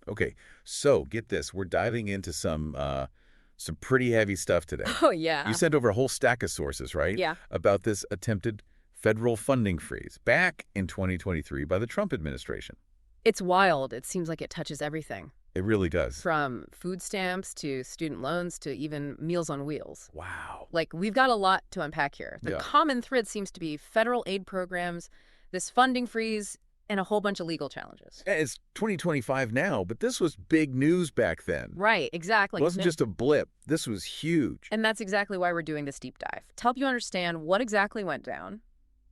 Okay, so get this. We're diving into some pretty heavy stuff today. Oh, You yeah. sent over a whole stack of sources, right? Yeah. About this attempted federal funding freeze back in 2023 by the Trump administration. It's wild. It seems like it touches everything, It really does. from food stamps to student loans to even Meals on Wheels. Wow. Like, we've got a lot to unpack here. The Yeah. common thread seems to be federal aid programs, this funding freeze, and a whole bunch of legal challenges. It's 2025 now, but this was big news back then. Right, exactly. It wasn't just a blip. This was huge. And that's exactly why we're doing this deep dive, to help you understand what exactly went down,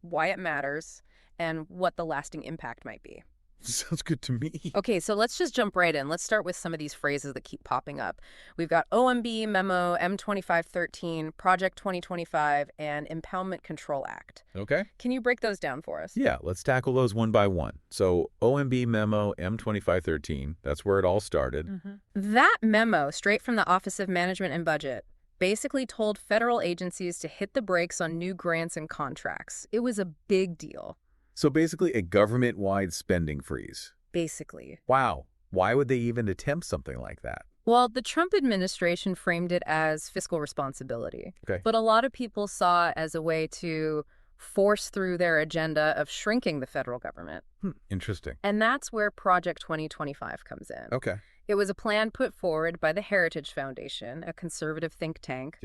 why it matters, and what the lasting impact might be. Sounds good to me. Okay, so let's just jump right in. Let's start with some of these phrases that keep popping up. We've got OMB, Memo, M2513, Project 2025, and Impoundment Control Act. Okay. Can you break those down for us? Yeah, let's tackle those one by one. So OMB memo M2513, that's where it all started. That memo, straight from the Office of Management and Budget, basically told federal agencies to hit the brakes on new grants and contracts. It was a big deal. So basically a government-wide spending freeze. Basically. Wow. Why would they even attempt something like that? Well, the Trump administration framed it as fiscal responsibility. Okay. But a lot of people saw it as a way to force through their agenda of shrinking the federal government. Interesting. And that's where Project 2025 comes in. Okay. It was a plan put forward by the Heritage Foundation, a conservative think tank,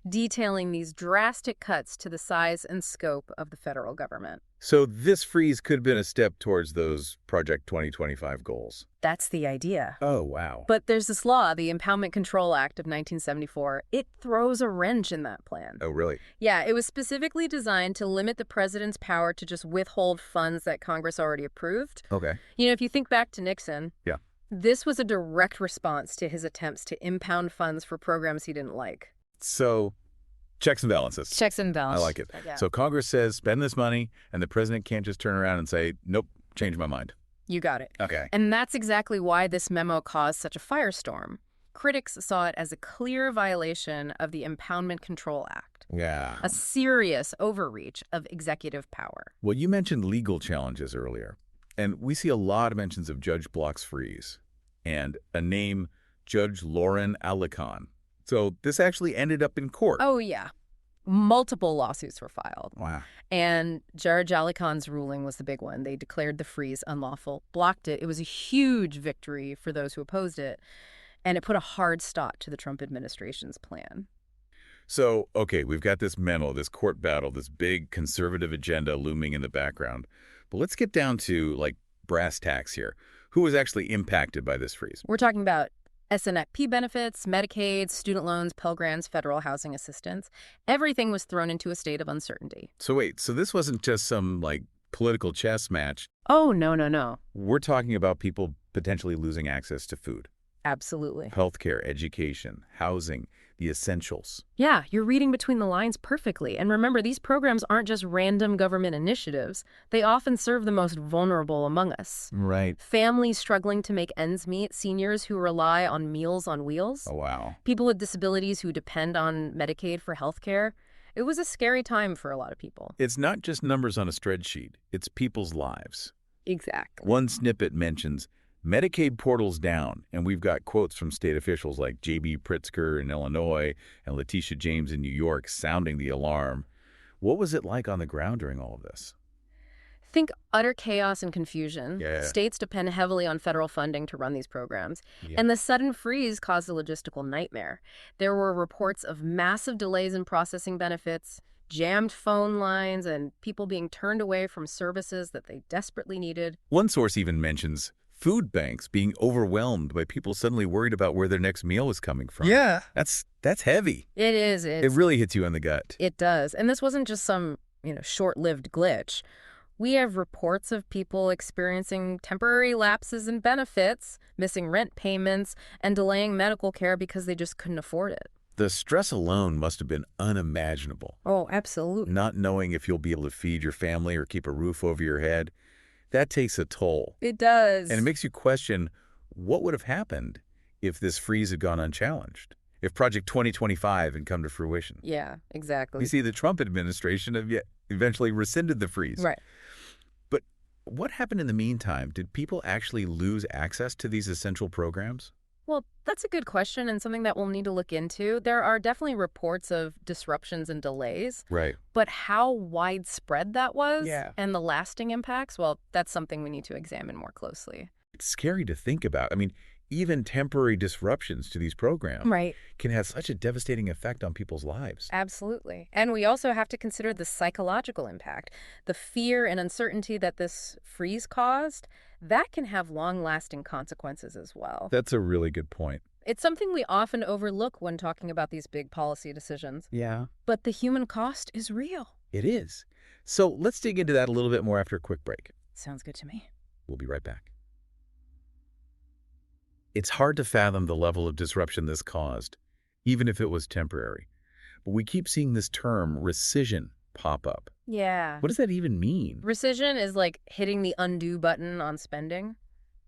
detailing these drastic cuts to the size and scope of the federal government. So this freeze could have been a step towards those Project 2025 goals. That's the idea. Oh, wow. But there's this law, the Impoundment Control Act of 1974. It throws a wrench in that plan. Oh, really? Yeah, it was specifically designed to limit the president's power to just withhold funds that Congress already approved. Okay. You know, if you think back to Nixon, Yeah. This was a direct response to his attempts to impound funds for programs he didn't like. So checks and balances. Checks and balances. I like it. Yeah. So Congress says spend this money, and the president can't just turn around and say, nope, change my mind. You got it. Okay. And that's exactly why this memo caused such a firestorm. Critics saw it as a clear violation of the Impoundment Control Act. Yeah. A serious overreach of executive power. Well, you mentioned legal challenges earlier, and we see a lot of mentions of Judge Block's freeze and a name, Judge Lauren Alicon. So this actually ended up in court. Oh, yeah. Multiple lawsuits were filed. Wow. And Judge Alicon's ruling was the big one. They declared the freeze unlawful, blocked it. It was a huge victory for those who opposed it, and it put a hard stop to the Trump administration's plan. So, okay, we've got this memo, this court battle, this big conservative agenda looming in the background. But let's get down to, like, brass tacks here. Who was actually impacted by this freeze? We're talking about SNFP benefits, Medicaid, student loans, Pell Grants, federal housing assistance. Everything was thrown into a state of uncertainty. So wait, so this wasn't just some, like, political chess match. Oh, no, no, no. We're talking about people potentially losing access to food, Absolutely. healthcare, education, housing, the essentials. Yeah, you're reading between the lines perfectly. And remember, these programs aren't just random government initiatives. They often serve the most vulnerable among us. Right. Families struggling to make ends meet, seniors who rely on Meals on Wheels, Oh, wow. people with disabilities who depend on Medicaid for health care. It was a scary time for a lot of people. It's not just numbers on a spreadsheet. It's people's lives. Exactly. One snippet mentions Medicaid portals down, and we've got quotes from state officials like J.B. Pritzker in Illinois and Letitia James in New York sounding the alarm. What was it like on the ground during all of this? Think utter chaos and confusion. Yeah. States depend heavily on federal funding to run these programs. Yeah. And the sudden freeze caused a logistical nightmare. There were reports of massive delays in processing benefits, jammed phone lines, and people being turned away from services that they desperately needed. One source even mentions food banks being overwhelmed by people suddenly worried about where their next meal is coming from. Yeah. That's heavy. It is. It really hits you in the gut. It does. And this wasn't just some, short-lived glitch. We have reports of people experiencing temporary lapses in benefits, missing rent payments, and delaying medical care because they just couldn't afford it. The stress alone must have been unimaginable. Oh, absolutely. Not knowing if you'll be able to feed your family or keep a roof over your head, that takes a toll. It does. And it makes you question what would have happened if this freeze had gone unchallenged, if Project 2025 had come to fruition. Yeah, exactly. You see, the Trump administration have eventually rescinded the freeze. Right. But What happened in the meantime? Did people actually lose access to these essential programs? Well, that's a good question and something that we'll need to look into. There are definitely reports of disruptions and delays, Right. but how widespread that was Yeah. and the lasting impacts, well, that's something we need to examine more closely. It's scary to think about. I mean, even temporary disruptions to these programs Right. can have such a devastating effect on people's lives. Absolutely. And we also have to consider the psychological impact. The fear and uncertainty that this freeze caused, that can have long-lasting consequences as well. That's a really good point. It's something we often overlook when talking about these big policy decisions. Yeah. But the human cost is real. It is. So let's dig into that a little bit more after a quick break. Sounds good to me. We'll be right back. It's hard to fathom the level of disruption this caused, even if it was temporary. But we keep seeing this term, rescission, pop up. Yeah. What does that even mean? Rescission is like hitting the undo button on spending.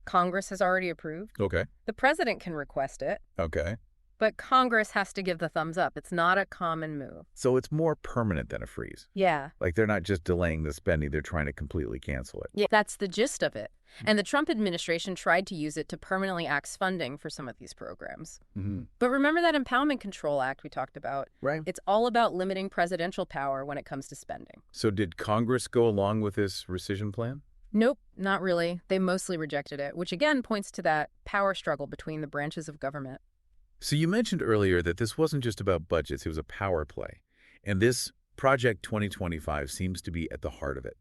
Congress has already approved. Okay. The president can request it, Okay. but Congress has to give the thumbs up. It's not a common move. So it's more permanent than a freeze. Yeah. Like they're not just delaying the spending, they're trying to completely cancel it. Yeah, that's the gist of it. And the Trump administration tried to use it to permanently axe funding for some of these programs. Mm-hmm. But remember that Impoundment Control Act we talked about? Right. It's all about limiting presidential power when it comes to spending. So did Congress go along with this rescission plan? Nope, not really. They mostly rejected it, which again points to that power struggle between the branches of government. So you mentioned earlier that this wasn't just about budgets, it was a power play. And this Project 2025 seems to be at the heart of it.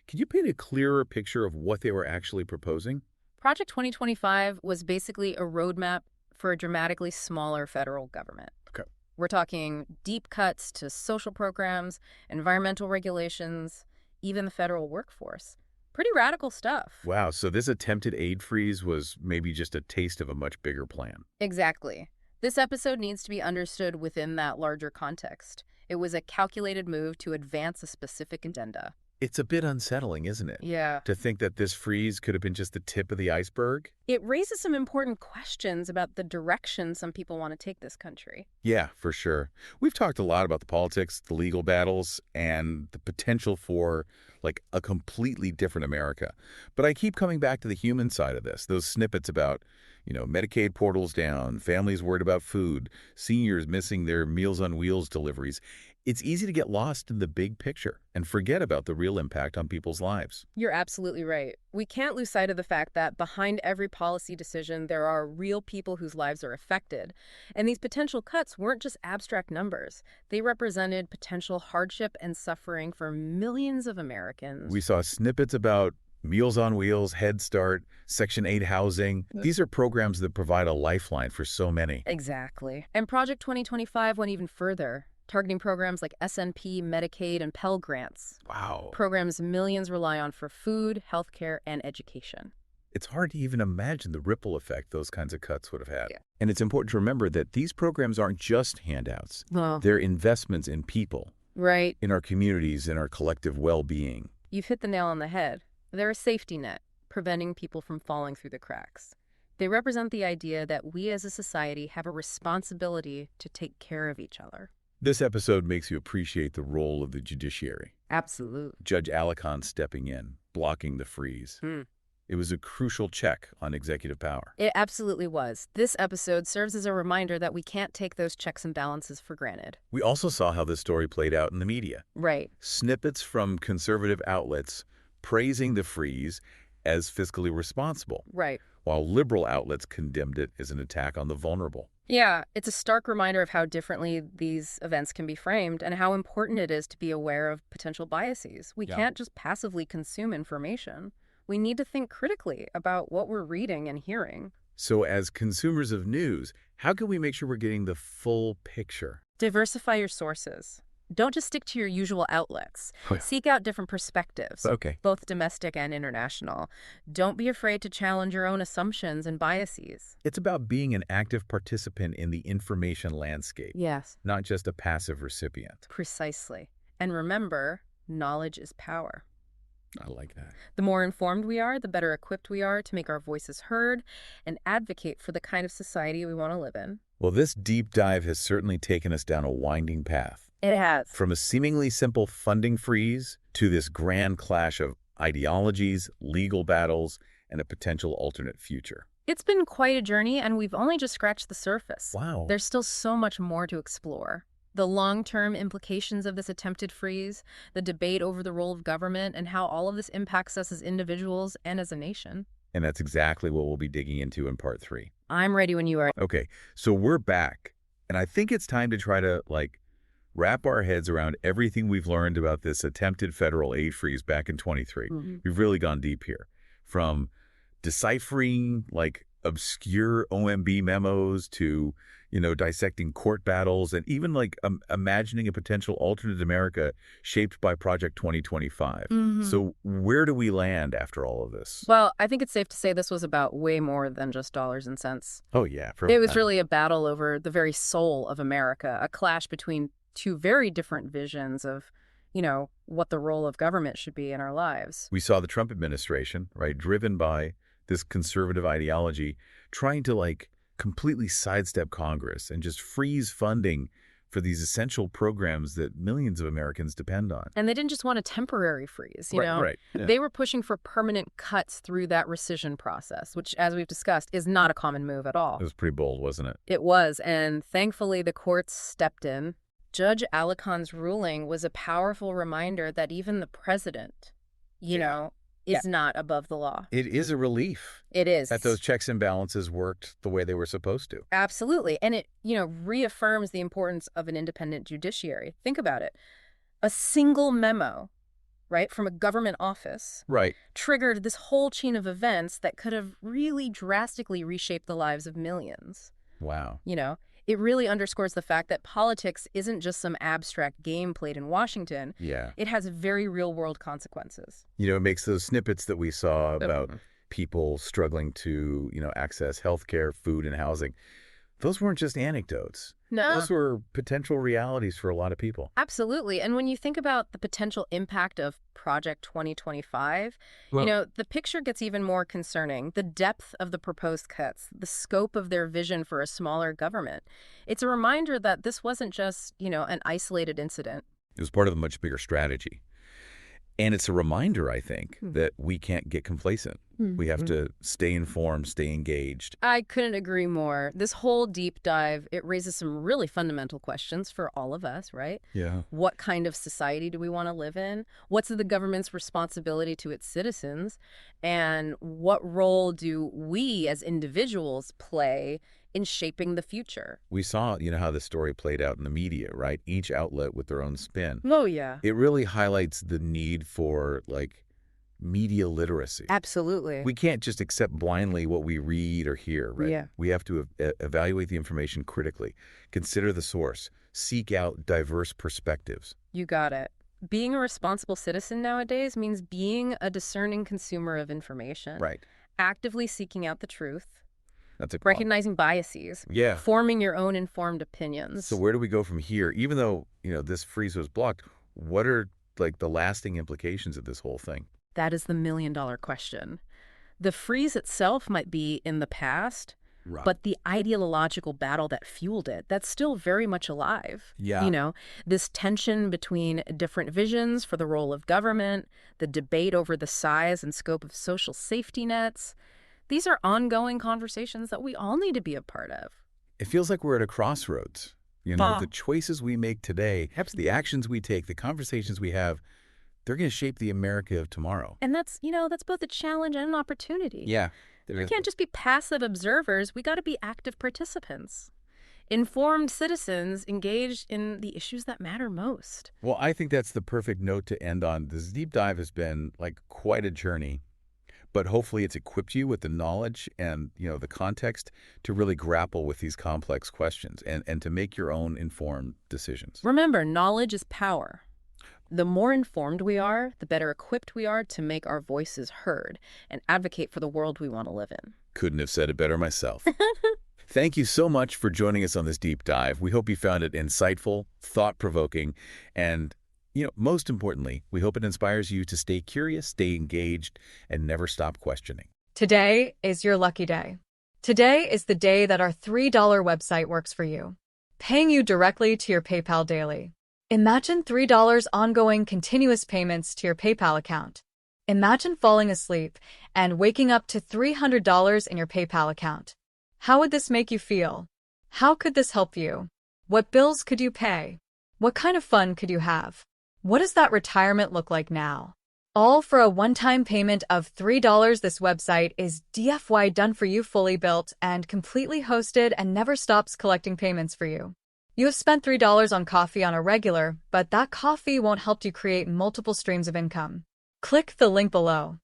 Can you paint a clearer picture of what they were actually proposing? Project 2025 was basically a roadmap for a dramatically smaller federal government. Okay. We're talking deep cuts to social programs, environmental regulations, even the federal workforce. Pretty radical stuff. Wow, so this attempted aid freeze was maybe just a taste of a much bigger plan. Exactly. This episode needs to be understood within that larger context. It was a calculated move to advance a specific agenda. It's a bit unsettling, isn't it? Yeah. To think that this freeze could have been just the tip of the iceberg? It raises some important questions about the direction some people want to take this country. Yeah, for sure. We've talked a lot about the politics, the legal battles, and the potential for, like, a completely different America. But I keep coming back to the human side of this, those snippets about, Medicaid portals down, families worried about food, seniors missing their Meals on Wheels deliveries. It's easy to get lost in the big picture and forget about the real impact on people's lives. You're absolutely right. We can't lose sight of the fact that behind every policy decision, there are real people whose lives are affected. And these potential cuts weren't just abstract numbers. They represented potential hardship and suffering for millions of Americans. We saw snippets about Meals on Wheels, Head Start, Section 8 housing. These are programs that provide a lifeline for so many. Exactly. And Project 2025 went even further, targeting programs like SNP, Medicaid, and Pell Grants. Wow. Programs millions rely on for food, healthcare, and education. It's hard to even imagine the ripple effect those kinds of cuts would have had. Yeah. And it's important to remember that these programs aren't just handouts. Well, They're investments in people, right. in our communities, in our collective well-being. You've hit the nail on the head. They're a safety net, preventing people from falling through the cracks. They represent the idea that we as a society have a responsibility to take care of each other. This episode makes you appreciate the role of the judiciary. Absolutely. Judge Alicorn stepping in, blocking the freeze. It was a crucial check on executive power. It absolutely was. This episode serves as a reminder that we can't take those checks and balances for granted. We also saw how this story played out in the media. Right. Snippets from conservative outlets praising the freeze as fiscally responsible, Right. while liberal outlets condemned it as an attack on the vulnerable. Yeah, it's a stark reminder of how differently these events can be framed and how important it is to be aware of potential biases. We can't just passively consume information. We need to think critically about what we're reading and hearing. So as consumers of news, how can we make sure we're getting the full picture? Diversify your sources. Don't just stick to your usual outlets. Oh, yeah. Seek out different perspectives, Okay. both domestic and international. Don't be afraid to challenge your own assumptions and biases. It's about being an active participant in the information landscape, Yes, not just a passive recipient. precisely. And remember, knowledge is power. I like that. The more informed we are, the better equipped we are to make our voices heard and advocate for the kind of society we want to live in. Well, this deep dive has certainly taken us down a winding path. It has. From a seemingly simple funding freeze to this grand clash of ideologies, legal battles, and a potential alternate future. It's been quite a journey, and we've only just scratched the surface. Wow. There's still so much more to explore. The long-term implications of this attempted freeze, the debate over the role of government, and how all of this impacts us as individuals and as a nation. And that's exactly what we'll be digging into in part 3. I'm ready when you are. Okay, so we're back, and I think it's time to try to, wrap our heads around everything we've learned about this attempted federal aid freeze back in 23. We've really gone deep here. From deciphering, obscure OMB memos to, dissecting court battles and even, imagining a potential alternate America shaped by Project 2025. So where do we land after all of this? Well, I think it's safe to say this was about way more than just dollars and cents. Oh, yeah. It was really a battle over the very soul of America, a clash between two very different visions of, what the role of government should be in our lives. We saw the Trump administration, right, driven by this conservative ideology, trying to, completely sidestep Congress and just freeze funding for these essential programs that millions of Americans depend on. And they didn't just want a temporary freeze, you know? Right. Yeah. They were pushing for permanent cuts through that rescission process, which, as we've discussed, is not a common move at all. It was pretty bold, wasn't it? It was, and thankfully the courts stepped in. Judge Alicon's ruling was a powerful reminder that even the president, is not above the law. It is a relief. It is. That those checks and balances worked the way they were supposed to. Absolutely. And it, reaffirms the importance of an independent judiciary. Think about it. A single memo, right, from a government office triggered this whole chain of events that could have really drastically reshaped the lives of millions. Wow. It really underscores the fact that politics isn't just some abstract game played in Washington. Yeah. It has very real-world consequences. It makes those snippets that we saw about people struggling to, access healthcare, food, and housing. Those weren't just anecdotes. No. Those were potential realities for a lot of people. Absolutely. And when you think about the potential impact of Project 2025, the picture gets even more concerning. The depth of the proposed cuts, the scope of their vision for a smaller government. It's a reminder that this wasn't just, an isolated incident. It was part of a much bigger strategy. And it's a reminder, I think, that we can't get complacent. We have to stay informed, stay engaged. I couldn't agree more. This whole deep dive, it raises some really fundamental questions for all of us, right? Yeah. What kind of society do we want to live in? What's the government's responsibility to its citizens? And what role do we as individuals play in shaping the future? We saw, how the story played out in the media, right? Each outlet with their own spin. Oh, yeah. It really highlights the need for, media literacy. Absolutely. We can't just accept blindly what we read or hear, right? Yeah. We have to evaluate the information critically, consider the source, seek out diverse perspectives. You got it. Being a responsible citizen nowadays means being a discerning consumer of information. Right. Actively seeking out the truth. That's a recognizing biases. Yeah. Forming your own informed opinions. So where do we go from here? Even though, this freeze was blocked, what are, the lasting implications of this whole thing? That is the million-dollar question. The freeze itself might be in the past, but the ideological battle that fueled it, that's still very much alive. Yeah. This tension between different visions for the role of government, the debate over the size and scope of social safety nets. These are ongoing conversations that we all need to be a part of. It feels like we're at a crossroads. The choices we make today, the actions we take, the conversations we have, they're going to shape the America of tomorrow. And that's both a challenge and an opportunity. Yeah. We can't just be passive observers. We got to be active participants. Informed citizens engaged in the issues that matter most. Well, I think that's the perfect note to end on. This deep dive has been quite a journey, but hopefully it's equipped you with the knowledge and, the context to really grapple with these complex questions and to make your own informed decisions. Remember, knowledge is power. The more informed we are, the better equipped we are to make our voices heard and advocate for the world we want to live in. Couldn't have said it better myself. Thank you so much for joining us on this deep dive. We hope you found it insightful, thought-provoking, and, most importantly, we hope it inspires you to stay curious, stay engaged, and never stop questioning. Today is your lucky day. Today is the day that our $3 website works for you, paying you directly to your PayPal daily. Imagine $3 ongoing continuous payments to your PayPal account. Imagine falling asleep and waking up to $300 in your PayPal account. How would this make you feel? How could this help you? What bills could you pay? What kind of fun could you have? What does that retirement look like now? All for a one-time payment of $3. This website is DFY done for you, fully built and completely hosted, and never stops collecting payments for you. You have spent $3 on coffee on a regular, but that coffee won't help you create multiple streams of income. Click the link below.